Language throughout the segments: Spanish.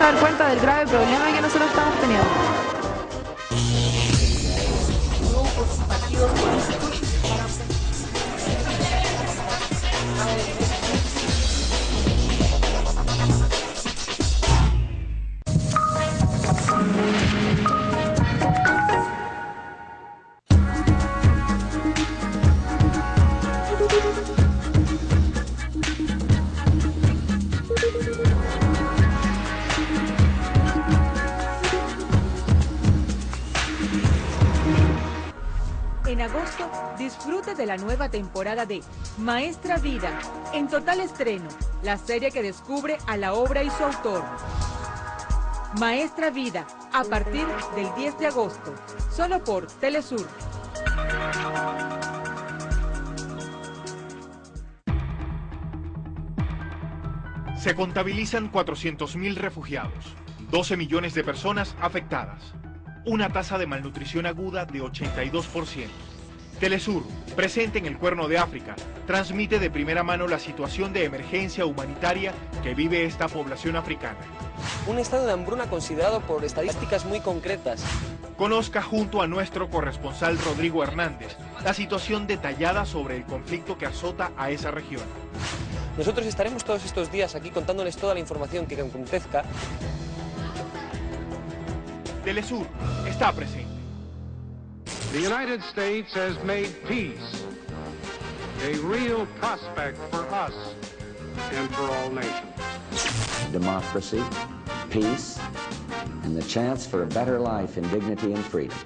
Dar cuenta del grave problema que nosotros estamos teniendo. Grupos, partidos políticos En agosto, disfrute de la nueva temporada de Maestra Vida, en total estreno, la serie que descubre a la obra y su autor. Maestra Vida, a partir del 10 de agosto, solo por Telesur. Se contabilizan 400.000 refugiados, 12 millones de personas afectadas, una tasa de malnutrición aguda de 82%. Telesur, presente en el Cuerno de África, transmite de primera mano la situación de emergencia humanitaria que vive esta población africana. Un estado de hambruna considerado por estadísticas muy concretas. Conozca junto a nuestro corresponsal Rodrigo Hernández la situación detallada sobre el conflicto que azota a esa región. Nosotros estaremos todos estos días aquí contándoles toda la información que acontezca. Telesur está presente. The United States has made peace a real prospect for us and for all nations. Democracy, peace, and the chance for a better life in dignity and freedom.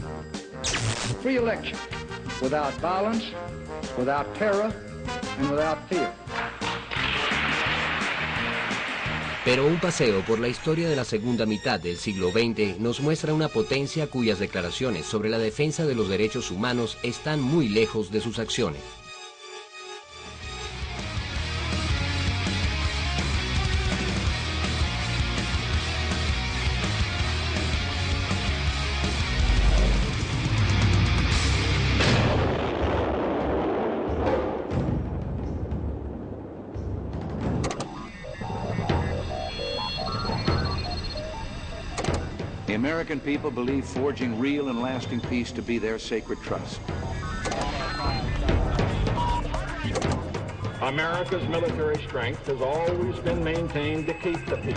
Free election, without violence, without terror, and without fear. Pero un paseo por la historia de la segunda mitad del siglo XX nos muestra una potencia cuyas declaraciones sobre la defensa de los derechos humanos están muy lejos de sus acciones. The American people believe forging real and lasting peace to be their sacred trust. America's military strength has always been maintained to keep the peace,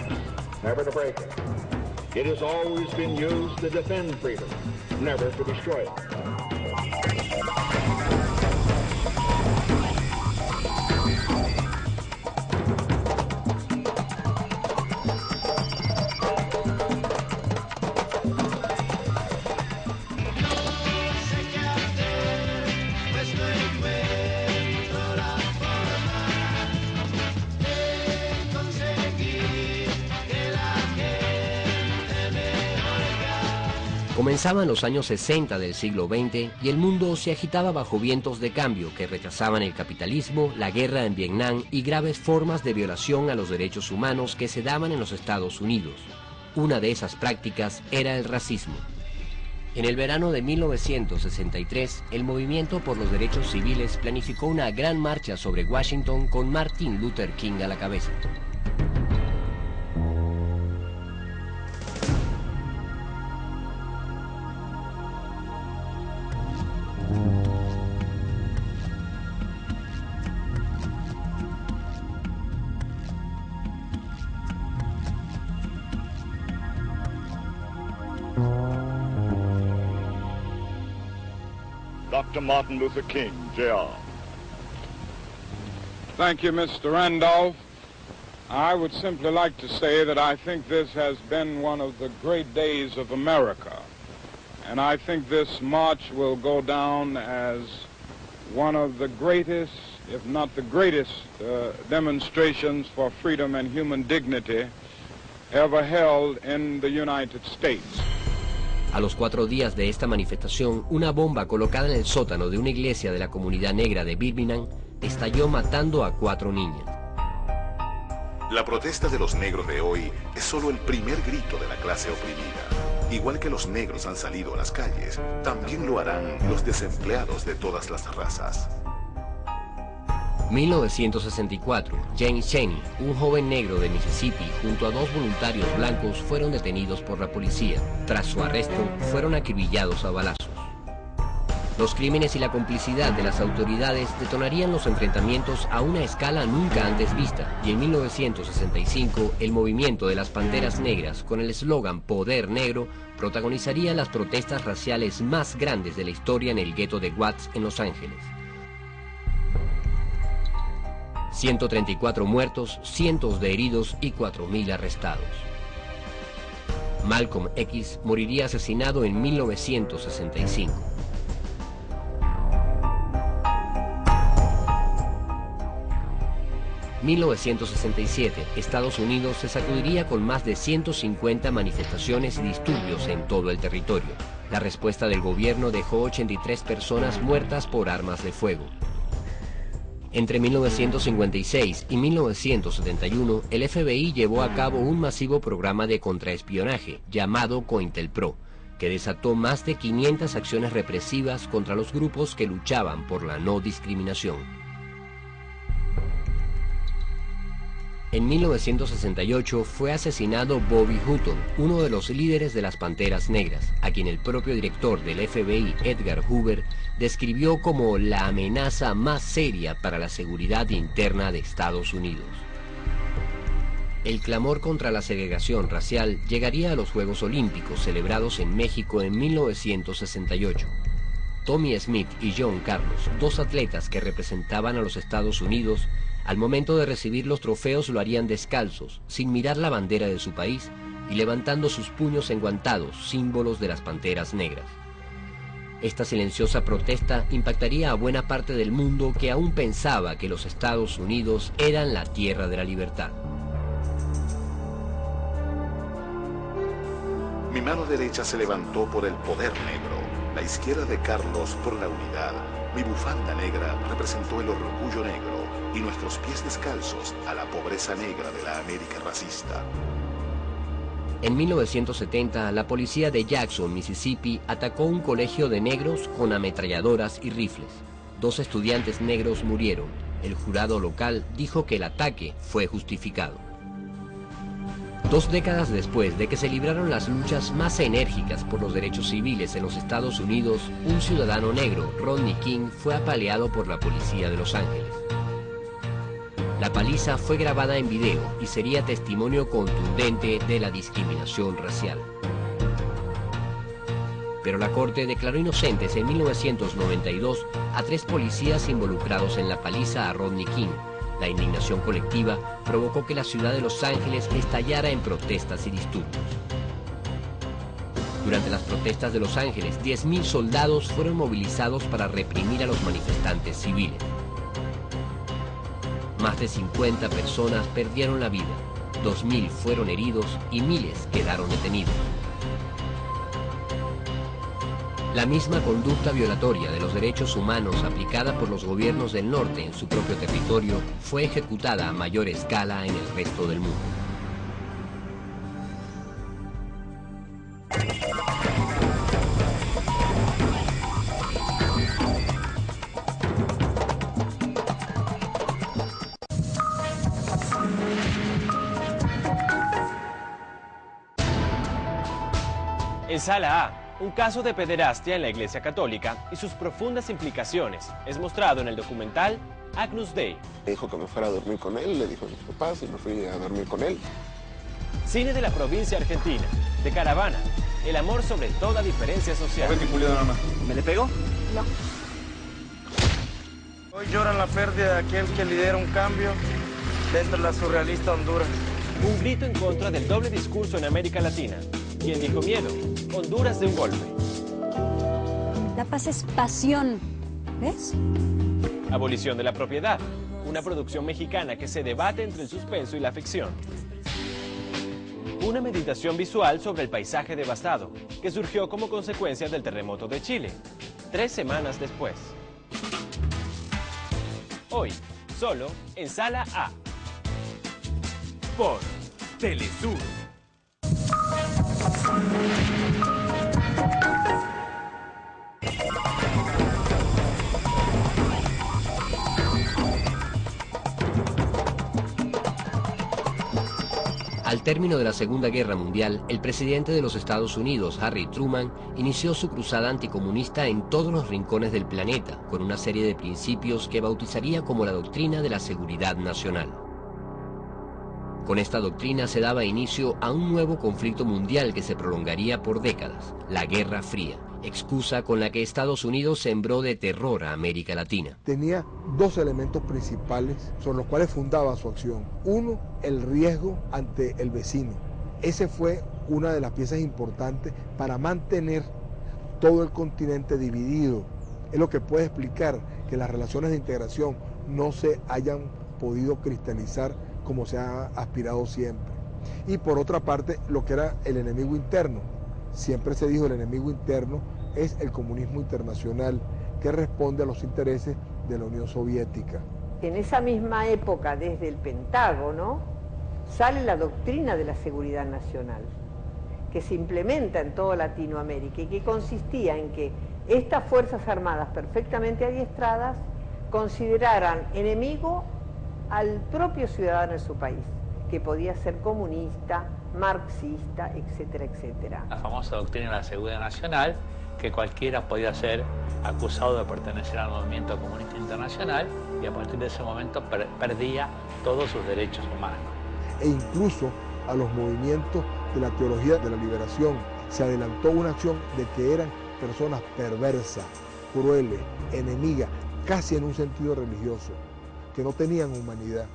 never to break it. It has always been used to defend freedom, never to destroy it. Comenzaban los años 60 del siglo XX y el mundo se agitaba bajo vientos de cambio que rechazaban el capitalismo, la guerra en Vietnam y graves formas de violación a los derechos humanos que se daban en los Estados Unidos. Una de esas prácticas era el racismo. En el verano de 1963, el Movimiento por los Derechos Civiles planificó una gran marcha sobre Washington con Martin Luther King a la cabeza. Dr. Martin Luther King, Jr. Thank you, Mr. Randolph. I would simply like to say that I think this has been one of the great days of America. And I think this march will go down as one of the greatest, if not the greatest, demonstrations for freedom and human dignity ever held in the United States. A los 4 días de esta manifestación, una bomba colocada en el sótano de una iglesia de la comunidad negra de Birmingham estalló matando a 4 niñas. La protesta de los negros de hoy es solo el primer grito de la clase oprimida. Igual que los negros han salido a las calles, también lo harán los desempleados de todas las razas. 1964, James Chaney, un joven negro de Mississippi, junto a 2 voluntarios blancos, fueron detenidos por la policía. Tras su arresto, fueron acribillados a balazos. Los crímenes y la complicidad de las autoridades detonarían los enfrentamientos a una escala nunca antes vista, y en 1965 el movimiento de las Panteras Negras, con el eslogan Poder Negro, protagonizaría las protestas raciales más grandes de la historia en el gueto de Watts en Los Ángeles. 134 muertos, cientos de heridos y 4.000 arrestados. Malcolm X moriría asesinado en 1965. En 1967, Estados Unidos se sacudiría con más de 150 manifestaciones y disturbios en todo el territorio. La respuesta del gobierno dejó 83 personas muertas por armas de fuego. Entre 1956 y 1971, el FBI llevó a cabo un masivo programa de contraespionaje llamado COINTELPRO, que desató más de 500 acciones represivas contra los grupos que luchaban por la no discriminación. En 1968 fue asesinado Bobby Hutton, uno de los líderes de las Panteras Negras, a quien el propio director del FBI, Edgar Hoover, describió como la amenaza más seria para la seguridad interna de Estados Unidos. El clamor contra la segregación racial llegaría a los Juegos Olímpicos celebrados en México en 1968. Tommy Smith y John Carlos, 2 atletas que representaban a los Estados Unidos, al momento de recibir los trofeos lo harían descalzos, sin mirar la bandera de su país y levantando sus puños enguantados, símbolos de las Panteras Negras. Esta silenciosa protesta impactaría a buena parte del mundo que aún pensaba que los Estados Unidos eran la tierra de la libertad. Mi mano derecha se levantó por el poder negro, la izquierda de Carlos por la unidad. Mi bufanda negra representó el orgullo negro y nuestros pies descalzos a la pobreza negra de la América racista. En 1970, la policía de Jackson, Mississippi, atacó un colegio de negros con ametralladoras y rifles. 2 estudiantes negros murieron. El jurado local dijo que el ataque fue justificado. 2 décadas después de que se libraron las luchas más enérgicas por los derechos civiles en los Estados Unidos, un ciudadano negro, Rodney King, fue apaleado por la policía de Los Ángeles. La paliza fue grabada en video y sería testimonio contundente de la discriminación racial. Pero la corte declaró inocentes en 1992 a 3 policías involucrados en la paliza a Rodney King. La indignación colectiva provocó que la ciudad de Los Ángeles estallara en protestas y disturbios. Durante las protestas de Los Ángeles, 10.000 soldados fueron movilizados para reprimir a los manifestantes civiles. Más de 50 personas perdieron la vida, 2.000 fueron heridos y miles quedaron detenidos. La misma conducta violatoria de los derechos humanos aplicada por los gobiernos del norte en su propio territorio fue ejecutada a mayor escala en el resto del mundo. En Sala A, un caso de pederastia en la Iglesia Católica y sus profundas implicaciones es mostrado en el documental Agnus Dei. Me dijo que me fuera a dormir con él, le dijo a mis papás y me fui a dormir con él. Cine de la provincia argentina, de Caravana, el amor sobre toda diferencia social. ¿Me le pegó? No. Hoy lloran la pérdida de aquel que lidera un cambio dentro de la surrealista Honduras. Un grito en contra del doble discurso en América Latina. ¿Quién dijo miedo? Honduras de un golpe. La paz es pasión, ¿ves? Abolición de la propiedad, una producción mexicana que se debate entre el suspenso y la ficción. Una meditación visual sobre el paisaje devastado, que surgió como consecuencia del terremoto de Chile, 3 semanas después. Hoy, solo en Sala A. Por Telesur. término de la Segunda Guerra Mundial, el presidente de los Estados Unidos, Harry Truman, inició su cruzada anticomunista en todos los rincones del planeta, con una serie de principios que bautizaría como la doctrina de la seguridad nacional. Con esta doctrina se daba inicio a un nuevo conflicto mundial que se prolongaría por décadas, la Guerra Fría, excusa con la que Estados Unidos sembró de terror a América Latina. Tenía dos elementos principales sobre los cuales fundaba su acción. Uno, el riesgo ante el vecino. Ese fue una de las piezas importantes para mantener todo el continente dividido. Es lo que puede explicar que las relaciones de integración no se hayan podido cristalizar como se ha aspirado siempre. Y por otra parte, lo que era el enemigo interno. Siempre se dijo el enemigo interno es el comunismo internacional que responde a los intereses de la Unión Soviética. En esa misma época, desde el Pentágono, sale la doctrina de la seguridad nacional, que se implementa en toda Latinoamérica y que consistía en que estas Fuerzas Armadas perfectamente adiestradas consideraran enemigo al propio ciudadano de su país, que podía ser comunista, marxista, etcétera, etcétera. La famosa doctrina de la seguridad nacional, que cualquiera podía ser acusado de pertenecer al movimiento comunista internacional y a partir de ese momento perdía todos sus derechos humanos. E incluso a los movimientos de la teología de la liberación se adelantó una acción de que eran personas perversas, crueles, enemigas, casi en un sentido religioso, que no tenían humanidad.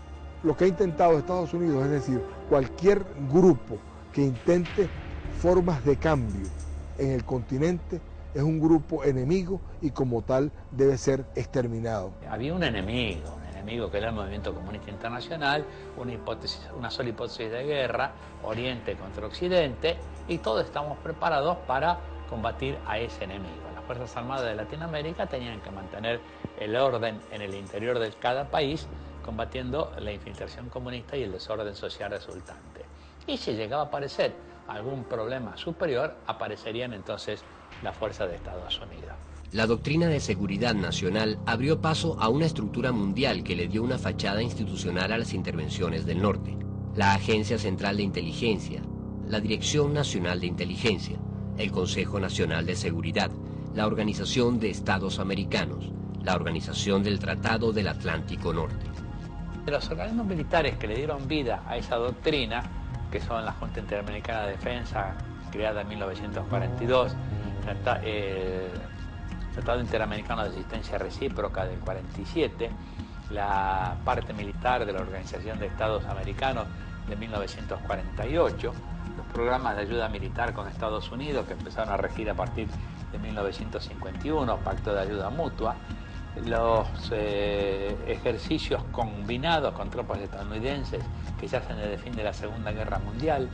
Lo que ha intentado Estados Unidos, es decir, cualquier grupo que intente formas de cambio en el continente, es un grupo enemigo y como tal debe ser exterminado. Había un enemigo que era el movimiento comunista internacional, una sola hipótesis de guerra, Oriente contra Occidente, y todos estamos preparados para combatir a ese enemigo. Las Fuerzas Armadas de Latinoamérica tenían que mantener el orden en el interior de cada país, combatiendo la infiltración comunista y el desorden social resultante. Y si llegaba a aparecer algún problema superior, aparecerían entonces las fuerzas de Estados Unidos. La doctrina de seguridad nacional abrió paso a una estructura mundial que le dio una fachada institucional a las intervenciones del norte. La Agencia Central de Inteligencia, la Dirección Nacional de Inteligencia, el Consejo Nacional de Seguridad, la Organización de Estados Americanos, la Organización del Tratado del Atlántico Norte. Los organismos militares que le dieron vida a esa doctrina, que son la Junta Interamericana de Defensa, creada en 1942, el Tratado Interamericano de Asistencia Recíproca del 47, la parte militar de la Organización de Estados Americanos de 1948, los programas de ayuda militar con Estados Unidos que empezaron a regir a partir de 1951, Pacto de Ayuda Mutua, los ejercicios combinados con tropas estadounidenses que se hacen desde el fin de la Segunda Guerra Mundial,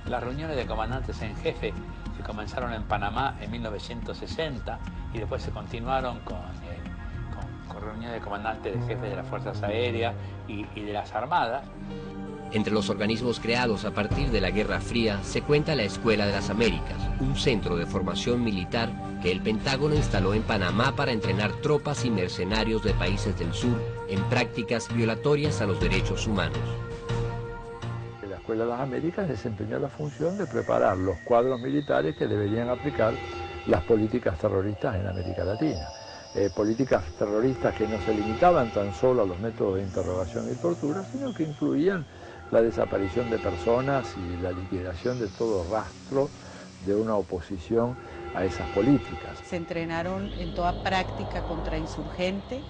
las reuniones de comandantes en jefe que comenzaron en Panamá en 1960 y después se continuaron con reuniones de comandantes de jefes de las Fuerzas Aéreas y de las Armadas. Entre los organismos creados a partir de la Guerra Fría se cuenta la Escuela de las Américas, un centro de formación militar que el Pentágono instaló en Panamá para entrenar tropas y mercenarios de países del sur en prácticas violatorias a los derechos humanos. La Escuela de las Américas desempeñó la función de preparar los cuadros militares que deberían aplicar las políticas terroristas en América Latina. Políticas terroristas que no se limitaban tan solo a los métodos de interrogación y tortura, sino que incluían la desaparición de personas y la liquidación de todo rastro de una oposición a esas políticas. Se entrenaron en toda práctica contrainsurgente,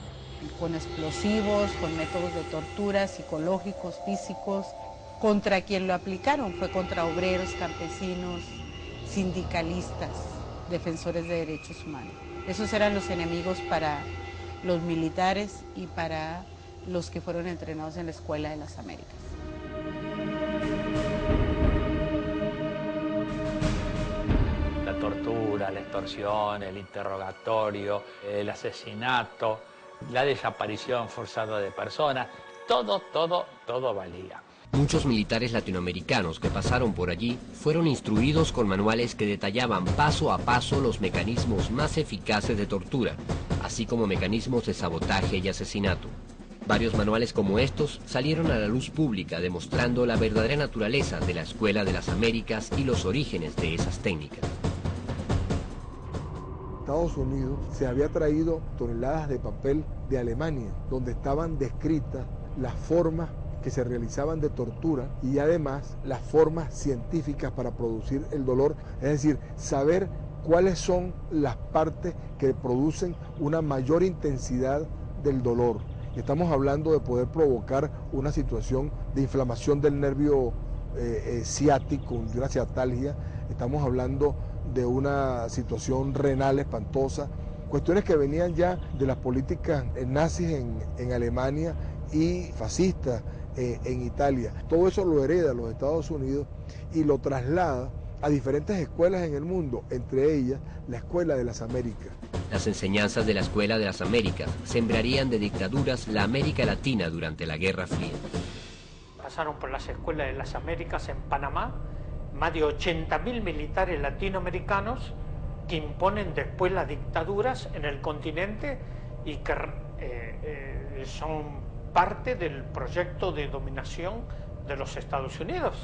con explosivos, con métodos de tortura psicológicos, físicos. Contra quien lo aplicaron fue contra obreros, campesinos, sindicalistas, defensores de derechos humanos. Esos eran los enemigos para los militares y para los que fueron entrenados en la Escuela de las Américas. La tortura, la extorsión, el interrogatorio, el asesinato, la desaparición forzada de personas, todo valía. Muchos militares latinoamericanos que pasaron por allí fueron instruidos con manuales que detallaban paso a paso los mecanismos más eficaces de tortura, así como mecanismos de sabotaje y asesinato. Varios manuales como estos salieron a la luz pública demostrando la verdadera naturaleza de la Escuela de las Américas y los orígenes de esas técnicas. Estados Unidos se había traído toneladas de papel de Alemania, donde estaban descritas las formas que se realizaban de tortura y además las formas científicas para producir el dolor, es decir, saber cuáles son las partes que producen una mayor intensidad del dolor. Estamos hablando de poder provocar una situación de inflamación del nervio ciático, de una ciatalgia. Estamos hablando de una situación renal espantosa, cuestiones que venían ya de las políticas nazis en Alemania y fascistas en Italia. Todo eso lo hereda los Estados Unidos y lo traslada a diferentes escuelas en el mundo, entre ellas la Escuela de las Américas. Las enseñanzas de la Escuela de las Américas sembrarían de dictaduras la América Latina durante la Guerra Fría. Pasaron por las Escuelas de las Américas en Panamá más de 80.000 militares latinoamericanos que imponen después las dictaduras en el continente y que son parte del proyecto de dominación de los Estados Unidos.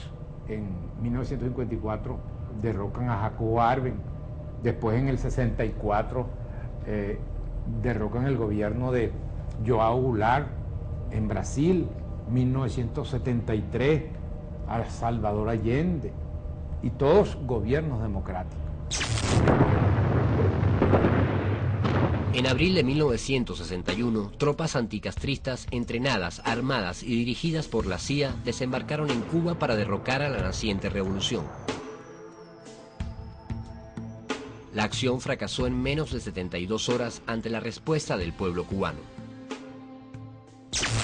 En 1954 derrocan a Jacobo Arbenz, después en el 64 derrocan el gobierno de João Goulart en Brasil, 1973 a Salvador Allende, y todos gobiernos democráticos. En abril de 1961, tropas anticastristas entrenadas, armadas y dirigidas por la CIA desembarcaron en Cuba para derrocar a la naciente revolución. La acción fracasó en menos de 72 horas ante la respuesta del pueblo cubano.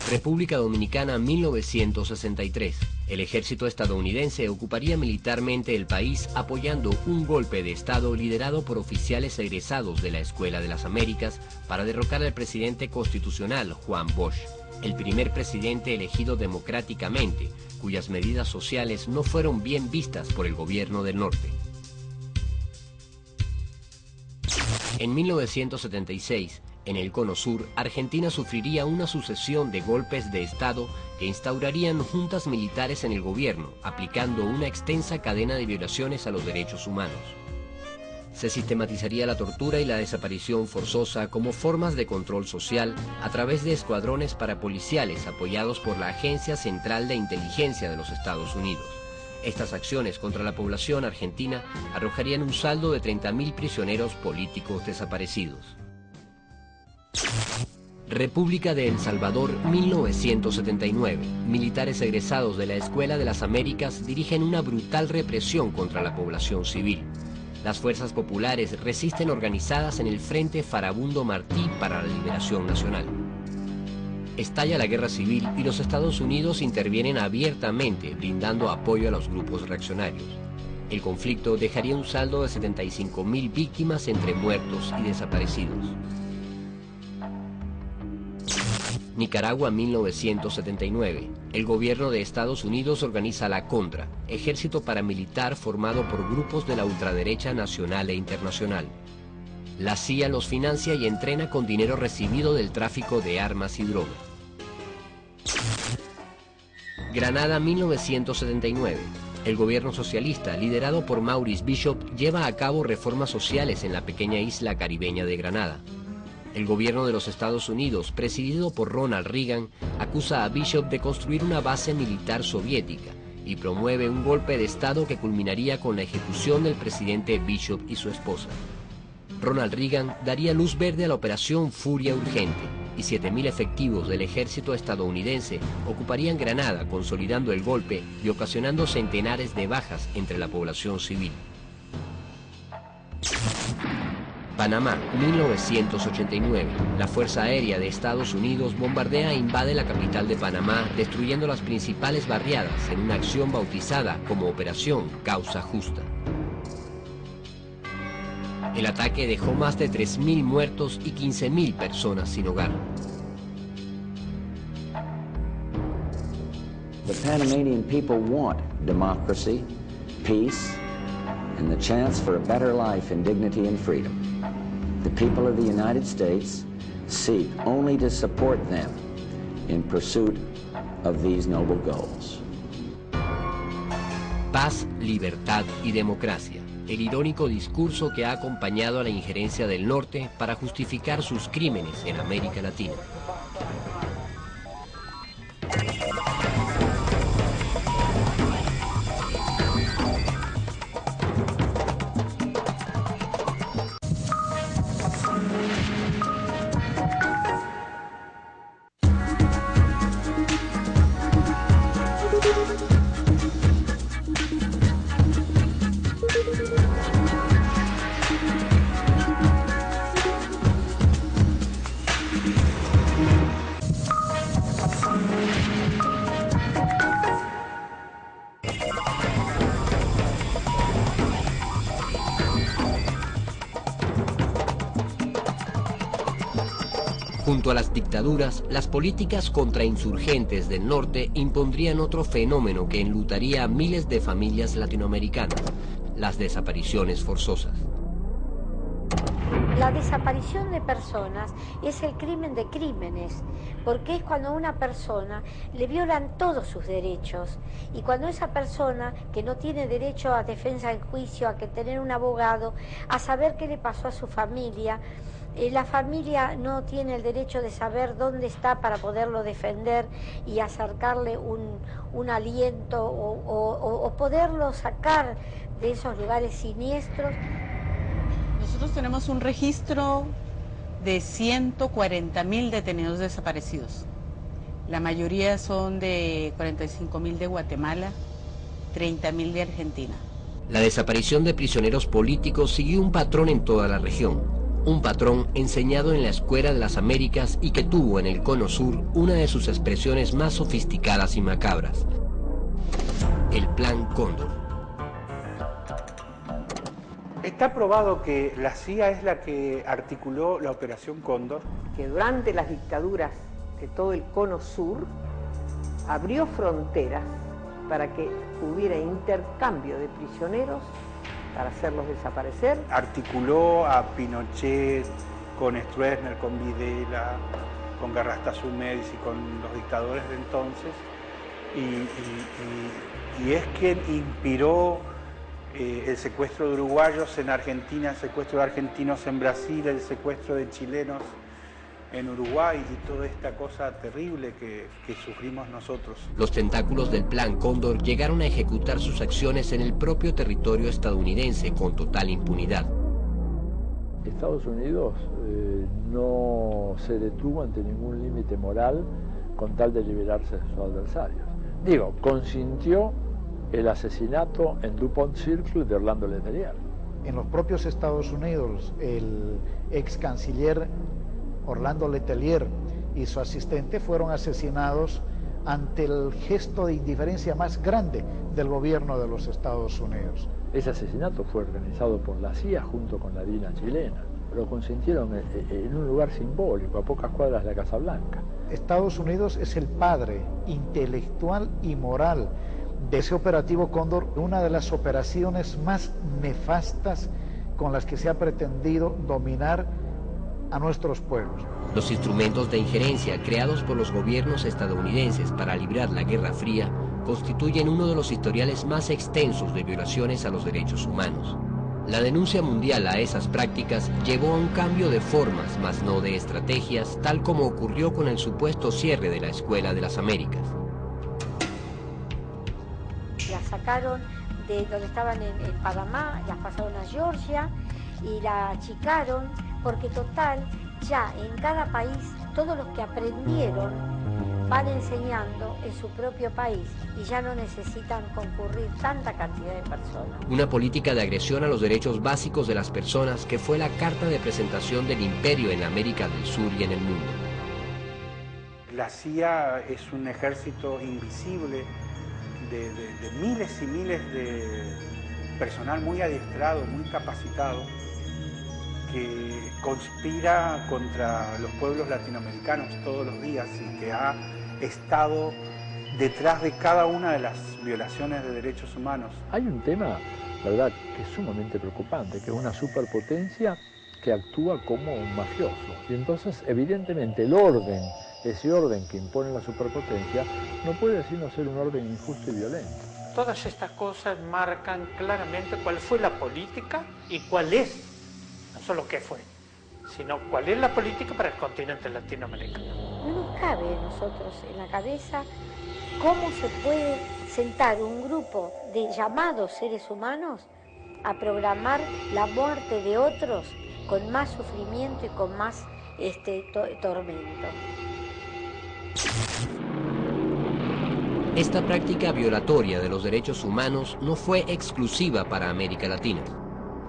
República Dominicana, 1963. El ejército estadounidense ocuparía militarmente el país apoyando un golpe de Estado liderado por oficiales egresados de la Escuela de las Américas para derrocar al presidente constitucional Juan Bosch, el primer presidente elegido democráticamente, cuyas medidas sociales no fueron bien vistas por el gobierno del norte. En 1976, en el Cono Sur, Argentina sufriría una sucesión de golpes de Estado que instaurarían juntas militares en el gobierno, aplicando una extensa cadena de violaciones a los derechos humanos. Se sistematizaría la tortura y la desaparición forzosa como formas de control social a través de escuadrones parapoliciales apoyados por la Agencia Central de Inteligencia de los Estados Unidos. Estas acciones contra la población argentina arrojarían un saldo de 30.000 prisioneros políticos desaparecidos. República de El Salvador, 1979. Militares egresados de la Escuela de las Américas dirigen una brutal represión contra la población civil. Las fuerzas populares resisten organizadas en el Frente Farabundo Martí para la Liberación Nacional. Estalla la guerra civil y los Estados Unidos intervienen abiertamente, brindando apoyo a los grupos reaccionarios. El conflicto dejaría un saldo de 75.000 víctimas entre muertos y desaparecidos. Nicaragua, 1979. El gobierno de Estados Unidos organiza la Contra, ejército paramilitar formado por grupos de la ultraderecha nacional e internacional. La CIA los financia y entrena con dinero recibido del tráfico de armas y drogas. Granada, 1979. El gobierno socialista, liderado por Maurice Bishop, lleva a cabo reformas sociales en la pequeña isla caribeña de Granada. El gobierno de los Estados Unidos, presidido por Ronald Reagan, acusa a Bishop de construir una base militar soviética y promueve un golpe de Estado que culminaría con la ejecución del presidente Bishop y su esposa. Ronald Reagan daría luz verde a la operación Furia Urgente y 7.000 efectivos del ejército estadounidense ocuparían Granada, consolidando el golpe y ocasionando centenares de bajas entre la población civil. Panamá, 1989. La Fuerza Aérea de Estados Unidos bombardea e invade la capital de Panamá, destruyendo las principales barriadas en una acción bautizada como Operación Causa Justa. El ataque dejó más de 3.000 muertos y 15.000 personas sin hogar. The Panamanian people want democracy, peace, and the chance for a better life in dignity and freedom. The people of the United States seek only to support them in pursuit of these noble goals. Paz, libertad y democracia. El irónico discurso que ha acompañado a la injerencia del norte para justificar sus crímenes en América Latina. Junto a las dictaduras, las políticas contrainsurgentes del norte impondrían otro fenómeno que enlutaría a miles de familias latinoamericanas: las desapariciones forzosas. La desaparición de personas es el crimen de crímenes, porque es cuando a una persona le violan todos sus derechos, y cuando esa persona que no tiene derecho a defensa en juicio, a que tener un abogado, a saber qué le pasó a su familia, la familia no tiene el derecho de saber dónde está para poderlo defender y acercarle un aliento o poderlo sacar de esos lugares siniestros. Nosotros tenemos un registro de 140.000 detenidos desaparecidos. La mayoría son de 45.000 de Guatemala, 30.000 de Argentina. La desaparición de prisioneros políticos siguió un patrón en toda la región. Un patrón enseñado en la Escuela de las Américas y que tuvo en el Cono Sur una de sus expresiones más sofisticadas y macabras: el Plan Cóndor. Está probado que la CIA es la que articuló la Operación Cóndor. Que durante las dictaduras de todo el Cono Sur abrió fronteras para que hubiera intercambio de prisioneros para hacerlos desaparecer. Articuló a Pinochet con Stroessner, con Videla, con Garrastazu Médici, con los dictadores de entonces, y es quien inspiró el secuestro de uruguayos en Argentina, el secuestro de argentinos en Brasil, el secuestro de chilenos en Uruguay y toda esta cosa terrible que sufrimos nosotros. Los tentáculos del Plan Cóndor llegaron a ejecutar sus acciones en el propio territorio estadounidense con total impunidad. Estados Unidos no se detuvo ante ningún límite moral con tal de liberarse de sus adversarios. Digo, consintió el asesinato en DuPont Circle de Orlando Letelier. En los propios Estados Unidos, el ex canciller Orlando Letelier y su asistente fueron asesinados ante el gesto de indiferencia más grande del gobierno de los Estados Unidos. Ese asesinato fue organizado por la CIA junto con la DINA chilena. Lo consintieron en un lugar simbólico, a pocas cuadras de la Casa Blanca. Estados Unidos es el padre intelectual y moral de ese operativo Cóndor, una de las operaciones más nefastas con las que se ha pretendido dominar a nuestros pueblos. Los instrumentos de injerencia creados por los gobiernos estadounidenses para librar la Guerra Fría constituyen uno de los historiales más extensos de violaciones a los derechos humanos. La denuncia mundial a esas prácticas llevó a un cambio de formas, mas no de estrategias, tal como ocurrió con el supuesto cierre de la Escuela de las Américas. Las sacaron de donde estaban en Panamá, las pasaron a Georgia y la achicaron, porque total, ya en cada país, todos los que aprendieron van enseñando en su propio país y ya no necesitan concurrir tanta cantidad de personas. Una política de agresión a los derechos básicos de las personas que fue la carta de presentación del imperio en América del Sur y en el mundo. La CIA es un ejército invisible de miles y miles de personal muy adiestrado, muy capacitado, que conspira contra los pueblos latinoamericanos todos los días y que ha estado detrás de cada una de las violaciones de derechos humanos. Hay un tema, la verdad, que es sumamente preocupante, que es una superpotencia que actúa como un mafioso. Y entonces, evidentemente, el orden ese orden que impone la superpotencia no puede sino ser un orden injusto y violento. Todas estas cosas marcan claramente cuál fue la política y cuál es, no solo qué fue, sino cuál es la política para el continente latinoamericano. No nos cabe a nosotros en la cabeza cómo se puede sentar un grupo de llamados seres humanos a programar la muerte de otros con más sufrimiento y con más tormento. Esta práctica violatoria de los derechos humanos no fue exclusiva para América Latina.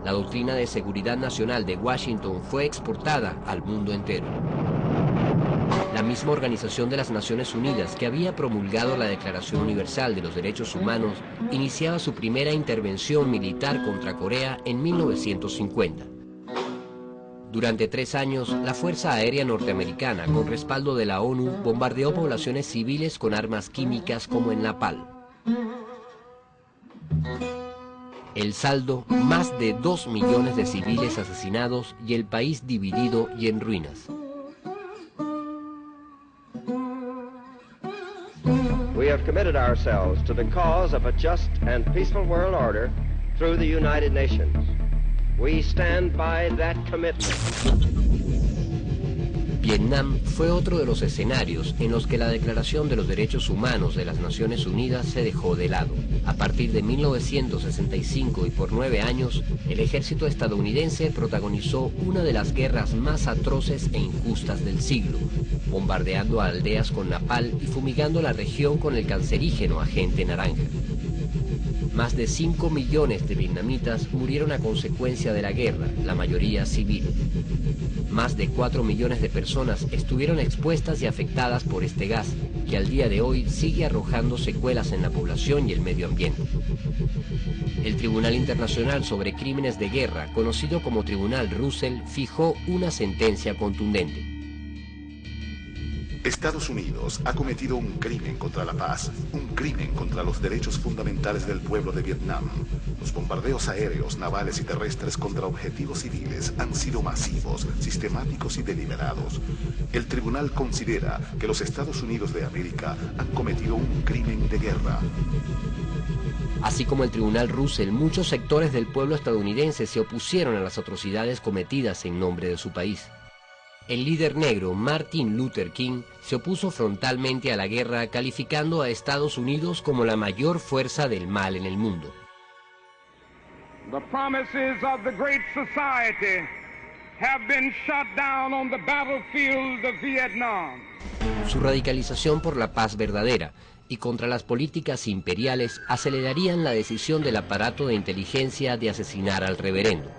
La doctrina de seguridad nacional de Washington fue exportada al mundo entero. La misma Organización de las Naciones Unidas, que había promulgado la Declaración Universal de los Derechos Humanos, iniciaba su primera intervención militar contra Corea en 1950. Durante 3 años, la Fuerza Aérea Norteamericana, con respaldo de la ONU, bombardeó poblaciones civiles con armas químicas como en Napalm. El saldo, más de 2 millones de civiles asesinados y el país dividido y en ruinas. We have committed ourselves to the cause of a just and peaceful world order through the United Nations. We stand by that commitment. Vietnam fue otro de los escenarios en los que la Declaración de los Derechos Humanos de las Naciones Unidas se dejó de lado. A partir de 1965 y por 9 años, el ejército estadounidense protagonizó una de las guerras más atroces e injustas del siglo, bombardeando a aldeas con napalm y fumigando la región con el cancerígeno agente naranja. Más de 5 millones de vietnamitas murieron a consecuencia de la guerra, la mayoría civil. Más de 4 millones de personas estuvieron expuestas y afectadas por este gas, que al día de hoy sigue arrojando secuelas en la población y el medio ambiente. El Tribunal Internacional sobre Crímenes de Guerra, conocido como Tribunal Russell, fijó una sentencia contundente. Estados Unidos ha cometido un crimen contra la paz, un crimen contra los derechos fundamentales del pueblo de Vietnam. Los bombardeos aéreos, navales y terrestres contra objetivos civiles han sido masivos, sistemáticos y deliberados. El tribunal considera que los Estados Unidos de América han cometido un crimen de guerra. Así como el Tribunal Russell, muchos sectores del pueblo estadounidense se opusieron a las atrocidades cometidas en nombre de su país. El líder negro Martin Luther King se opuso frontalmente a la guerra, calificando a Estados Unidos como la mayor fuerza del mal en el mundo. The promises of the Great Society have been shot down on the battlefield of Vietnam. Su radicalización por la paz verdadera y contra las políticas imperiales acelerarían la decisión del aparato de inteligencia de asesinar al reverendo.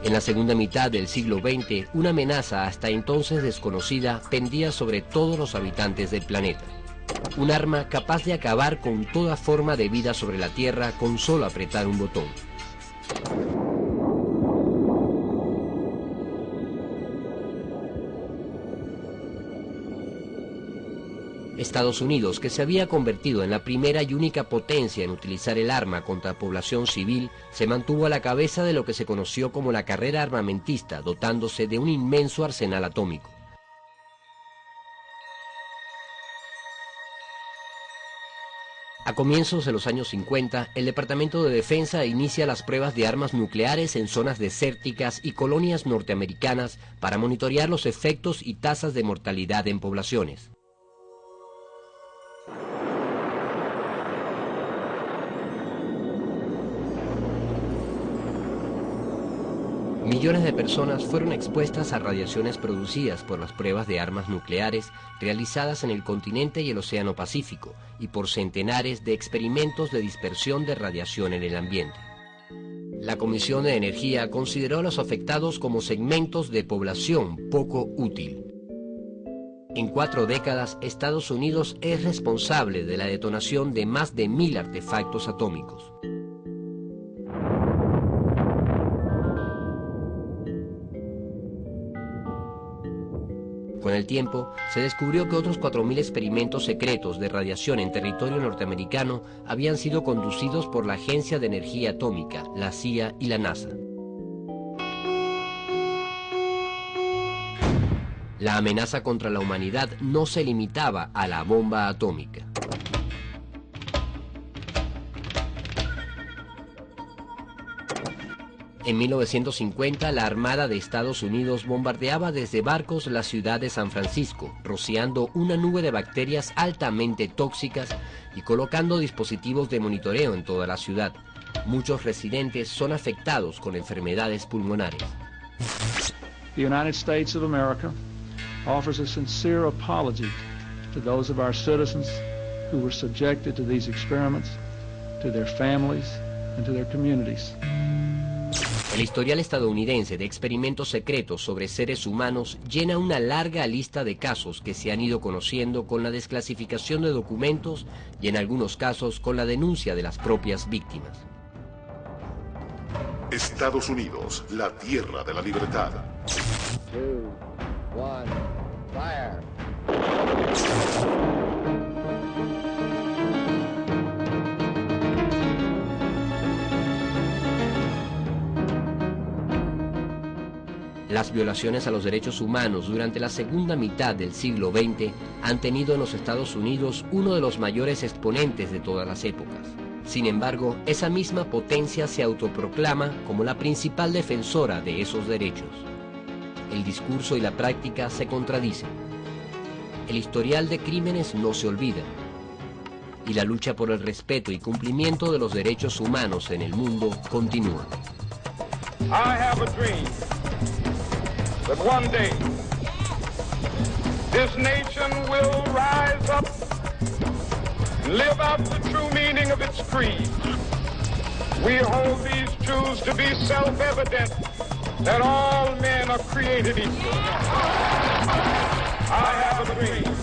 En la segunda mitad del siglo XX, una amenaza hasta entonces desconocida pendía sobre todos los habitantes del planeta. Un arma capaz de acabar con toda forma de vida sobre la Tierra con solo apretar un botón. Estados Unidos, que se había convertido en la primera y única potencia en utilizar el arma contra población civil, se mantuvo a la cabeza de lo que se conoció como la carrera armamentista, dotándose de un inmenso arsenal atómico. A comienzos de los años 50, el Departamento de Defensa inicia las pruebas de armas nucleares en zonas desérticas y colonias norteamericanas para monitorear los efectos y tasas de mortalidad en poblaciones. Millones de personas fueron expuestas a radiaciones producidas por las pruebas de armas nucleares realizadas en el continente y el Océano Pacífico y por centenares de experimentos de dispersión de radiación en el ambiente. La Comisión de Energía consideró a los afectados como segmentos de población poco útil. En 4 décadas, Estados Unidos es responsable de la detonación de más de 1000 artefactos atómicos. Con el tiempo, se descubrió que otros 4.000 experimentos secretos de radiación en territorio norteamericano habían sido conducidos por la Agencia de Energía Atómica, la CIA y la NASA. La amenaza contra la humanidad no se limitaba a la bomba atómica. En 1950, la Armada de Estados Unidos bombardeaba desde barcos la ciudad de San Francisco, rociando una nube de bacterias altamente tóxicas y colocando dispositivos de monitoreo en toda la ciudad. Muchos residentes son afectados con enfermedades pulmonares. The United States of America offers a sincere apology to those of our citizens who were subjected to these experiments, to their families, and to their communities. El historial estadounidense de experimentos secretos sobre seres humanos llena una larga lista de casos que se han ido conociendo con la desclasificación de documentos y en algunos casos con la denuncia de las propias víctimas. Estados Unidos, la tierra de la libertad. 2, 1, fire. Las violaciones a los derechos humanos durante la segunda mitad del siglo XX han tenido en los Estados Unidos uno de los mayores exponentes de todas las épocas. Sin embargo, esa misma potencia se autoproclama como la principal defensora de esos derechos. El discurso y la práctica se contradicen. El historial de crímenes no se olvida. Y la lucha por el respeto y cumplimiento de los derechos humanos en el mundo continúa. I have a dream that one day this nation will rise up and live out the true meaning of its creed. We hold these truths to be self-evident, that all men are created equal. I have a dream.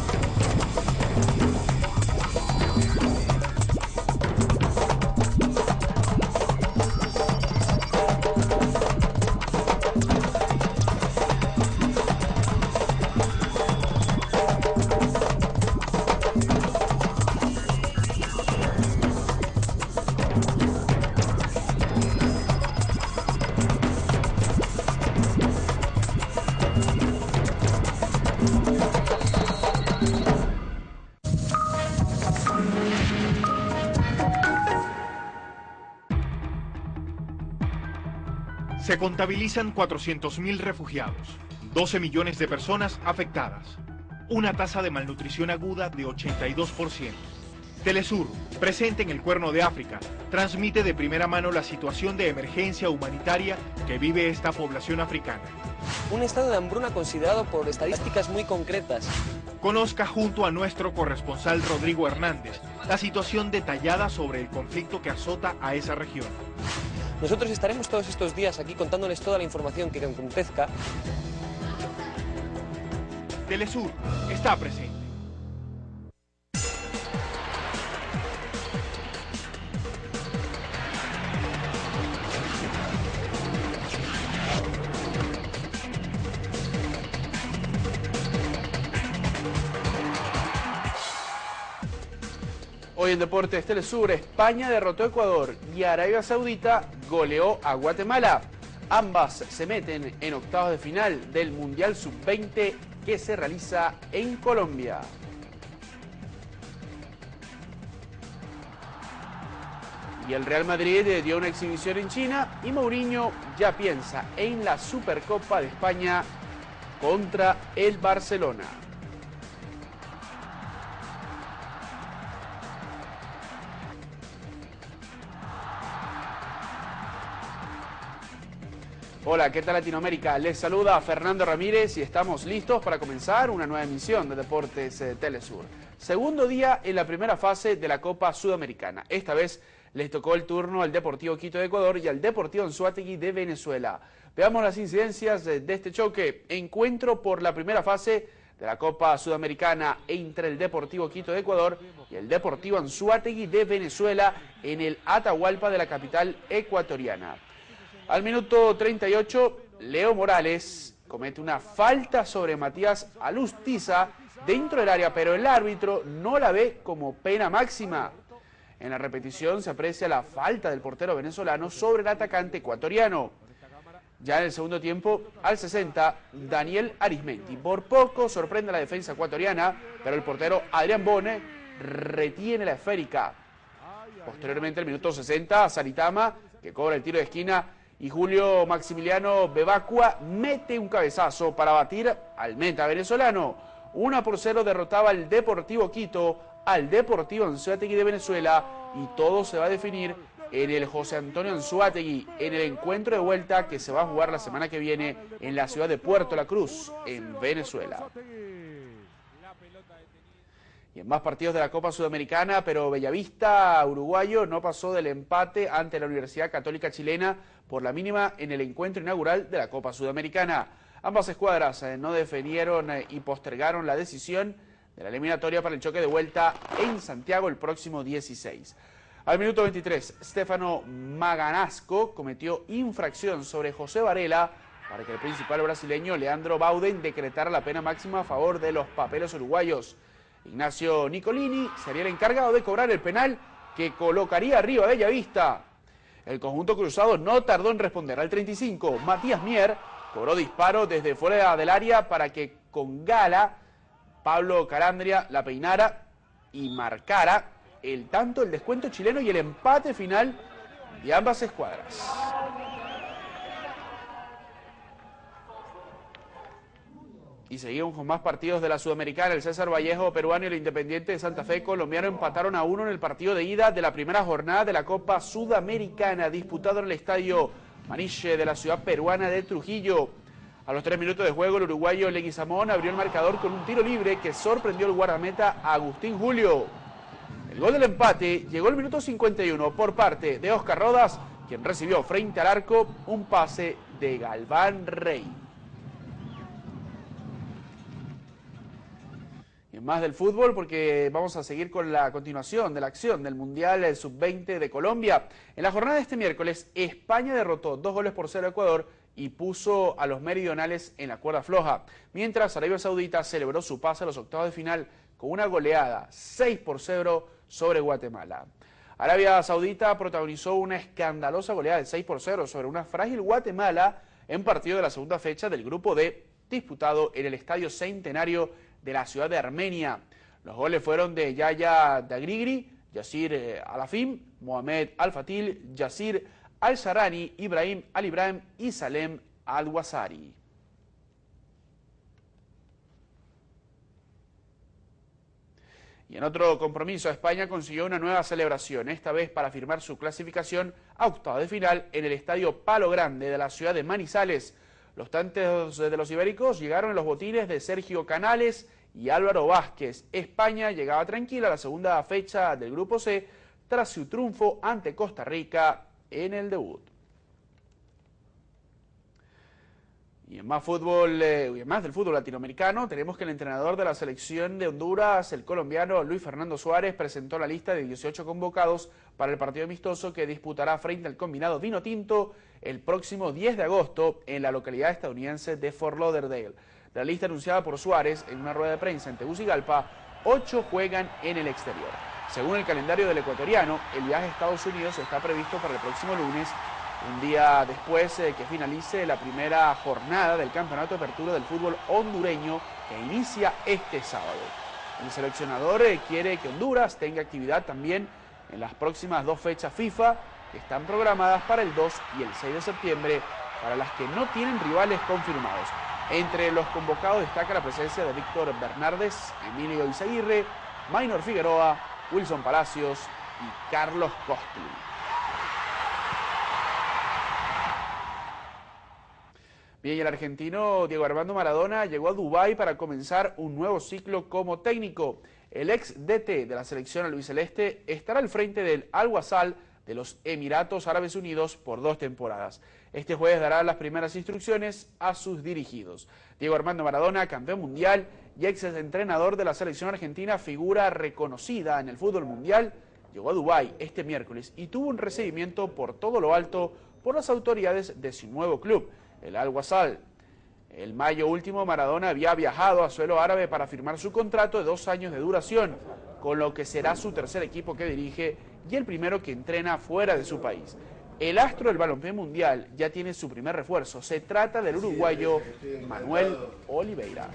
Se contabilizan 400.000 refugiados, 12 millones de personas afectadas, una tasa de malnutrición aguda de 82%. Telesur, presente en el Cuerno de África, transmite de primera mano la situación de emergencia humanitaria que vive esta población africana. Un estado de hambruna considerado por estadísticas muy concretas. Conozca junto a nuestro corresponsal Rodrigo Hernández la situación detallada sobre el conflicto que azota a esa región. Nosotros estaremos todos estos días aquí contándoles toda la información que acontezca. Telesur está presente. Hoy en Deportes Telesur, España derrotó a Ecuador y Arabia Saudita goleó a Guatemala. Ambas se meten en octavos de final del Mundial Sub-20 que se realiza en Colombia. Y el Real Madrid dio una exhibición en China y Mourinho ya piensa en la Supercopa de España contra el Barcelona. Hola, ¿qué tal Latinoamérica? Les saluda Fernando Ramírez y estamos listos para comenzar una nueva emisión de Deportes Telesur. Segundo día en la primera fase de la Copa Sudamericana. Esta vez les tocó el turno al Deportivo Quito de Ecuador y al Deportivo Anzoátegui de Venezuela. Veamos las incidencias de este choque. Encuentro por la primera fase de la Copa Sudamericana entre el Deportivo Quito de Ecuador y el Deportivo Anzoátegui de Venezuela en el Atahualpa de la capital ecuatoriana. Al minuto 38, Leo Morales comete una falta sobre Matías Alustiza dentro del área, pero el árbitro no la ve como pena máxima. En la repetición se aprecia la falta del portero venezolano sobre el atacante ecuatoriano. Ya en el segundo tiempo, al 60, Daniel Arismendi por poco sorprende a la defensa ecuatoriana, pero el portero Adrián Bone retiene la esférica. Posteriormente, el minuto 60, Saritama, que cobra el tiro de esquina, y Julio Maximiliano Bebacua mete un cabezazo para batir al meta venezolano. 1-0 derrotaba el Deportivo Quito al Deportivo Anzoátegui de Venezuela, y todo se va a definir en el José Antonio Anzoátegui, en el encuentro de vuelta que se va a jugar la semana que viene en la ciudad de Puerto La Cruz, en Venezuela. Y en más partidos de la Copa Sudamericana, pero Bellavista, uruguayo, no pasó del empate ante la Universidad Católica Chilena por la mínima en el encuentro inaugural de la Copa Sudamericana. Ambas escuadras no definieron y postergaron la decisión de la eliminatoria para el choque de vuelta en Santiago el próximo 16. Al minuto 23, Stefano Maganasco cometió infracción sobre José Varela para que el principal brasileño Leandro Bauden decretara la pena máxima a favor de los papeles uruguayos. Ignacio Nicolini sería el encargado de cobrar el penal que colocaría arriba a Bellavista. El conjunto cruzado no tardó en responder. Al 35, Matías Mier cobró disparo desde fuera del área para que con Gala Pablo Calandria la peinara y marcara el tanto, el descuento chileno y el empate final de ambas escuadras. Y seguimos con más partidos de la Sudamericana. El César Vallejo peruano y el Independiente de Santa Fe colombiano empataron a 1 en el partido de ida de la primera jornada de la Copa Sudamericana, disputado en el estadio Maniche de la ciudad peruana de Trujillo. A los 3 minutos de juego, el uruguayo Leguizamón abrió el marcador con un tiro libre que sorprendió al guardameta Agustín Julio. El gol del empate llegó al minuto 51 por parte de Oscar Rodas, quien recibió frente al arco un pase de Galván Rey. Y en más del fútbol, porque vamos a seguir con la continuación de la acción del Mundial Sub-20 de Colombia. En la jornada de este miércoles, España derrotó 2-0 a Ecuador y puso a los meridionales en la cuerda floja, mientras Arabia Saudita celebró su pase a los octavos de final con una goleada 6-0 sobre Guatemala. Arabia Saudita protagonizó una escandalosa goleada de 6-0 sobre una frágil Guatemala en partido de la segunda fecha del grupo D, disputado en el Estadio Centenario de la ciudad de Armenia. Los goles fueron de Yaya Dagrigri, Yasir Alafim, Mohamed Al-Fatil, Yasir Al-Sarani, Ibrahim Al-Ibrahim y Salem Al-Wasari. Y en otro compromiso, España consiguió una nueva celebración, esta vez para firmar su clasificación a octavos de final en el Estadio Palo Grande de la ciudad de Manizales. Los tantos de los ibéricos llegaron en los botines de Sergio Canales y Álvaro Vázquez. España llegaba tranquila a la segunda fecha del Grupo C tras su triunfo ante Costa Rica en el debut. Y en más fútbol, y en más del fútbol latinoamericano, tenemos que el entrenador de la selección de Honduras, el colombiano Luis Fernando Suárez, presentó la lista de 18 convocados para el partido amistoso que disputará frente al combinado vino tinto el próximo 10 de agosto en la localidad estadounidense de Fort Lauderdale. La lista anunciada por Suárez en una rueda de prensa en Tegucigalpa, 8 juegan en el exterior. Según el calendario del ecuatoriano, el viaje a Estados Unidos está previsto para el próximo lunes, un día después que finalice la primera jornada del Campeonato de Apertura del Fútbol hondureño que inicia este sábado. El seleccionador quiere que Honduras tenga actividad también en las próximas 2 fechas FIFA que están programadas para el 2 y el 6 de septiembre, para las que no tienen rivales confirmados. Entre los convocados destaca la presencia de Víctor Bernardes, Emilio Izaguirre, Maynor Figueroa, Wilson Palacios y Carlos Costly. Bien, y el argentino Diego Armando Maradona llegó a Dubái para comenzar un nuevo ciclo como técnico. El ex DT de la selección albiceleste estará al frente del Al-Wasal de los Emiratos Árabes Unidos por 2 temporadas. Este jueves dará las primeras instrucciones a sus dirigidos. Diego Armando Maradona, campeón mundial y ex entrenador de la selección argentina, figura reconocida en el fútbol mundial, llegó a Dubái este miércoles y tuvo un recibimiento por todo lo alto por las autoridades de su nuevo club, el Al-Wasal. El mayo último, Maradona había viajado a suelo árabe para firmar su contrato de 2 años de duración, con lo que será su tercer equipo que dirige y el primero que entrena fuera de su país. El astro del balompié mundial ya tiene su primer refuerzo. Se trata del uruguayo Manuel Oliveira.